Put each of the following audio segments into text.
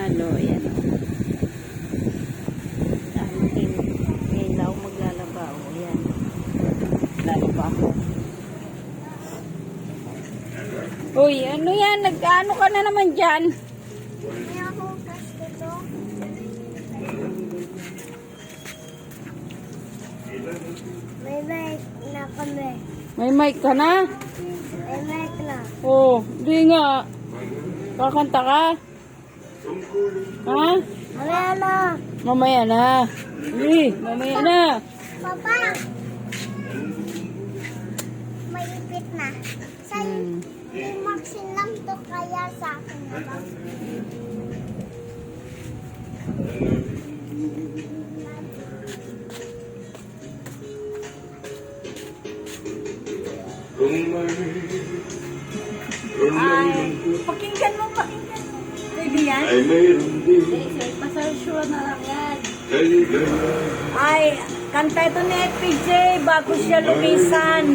halo. Ayan o. Dahil ilaw maglalaba o. Ayan. Lalaba ako. Uy, ano yan? Nag-ano ka na naman dyan? May ako kasi ito. May mic na kami. May mic ka na? May mic na. Oo, di nga. Kakanta ka? Ha? Mamaya na. Mamaya na. Mamaya na. Papa. May ipit na. Sa'yo, Maxine lang to kaya sa akin na lang. Pakinggan mo. Pwede yan? Ay mayroon din Pasal na lang yan. kaligayahan. Ay, kanta ito ni FPJ bago siya lumisan.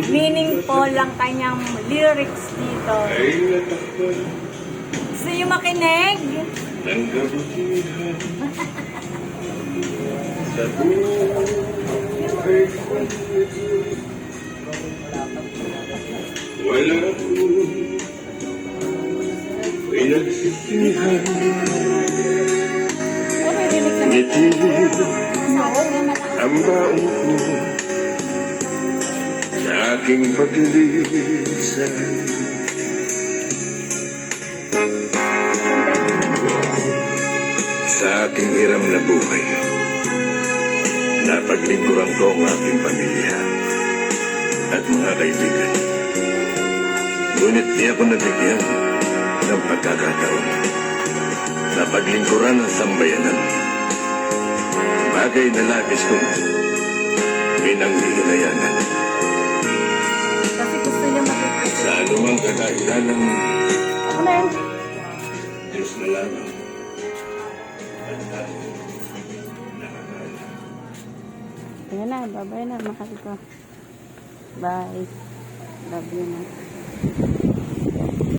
Meaningful lang kanyang lyrics dito. Ay natakpan Gusto nyo makinig? ng kabutihan. Sa buhay wala akong pinagsisihan. Ngiti ang baon ko sa aking paglilisan. Sa aking hiram na buhay, napaglingkuran ko ang aking pamilya at mga kaibigan. Ngunit di ako nabigyan ng pagkakataon na paglingkuran ang sambayanan. Bagay na labis kong pinanghihinayangan. Kasi gusto niya makikita. Sa anumang kadahilanan, Ako na yun. Diyos na lamang ang aking nakakaalam. Ayan na, bye-bye na, mahal ko. Bye. Love you na.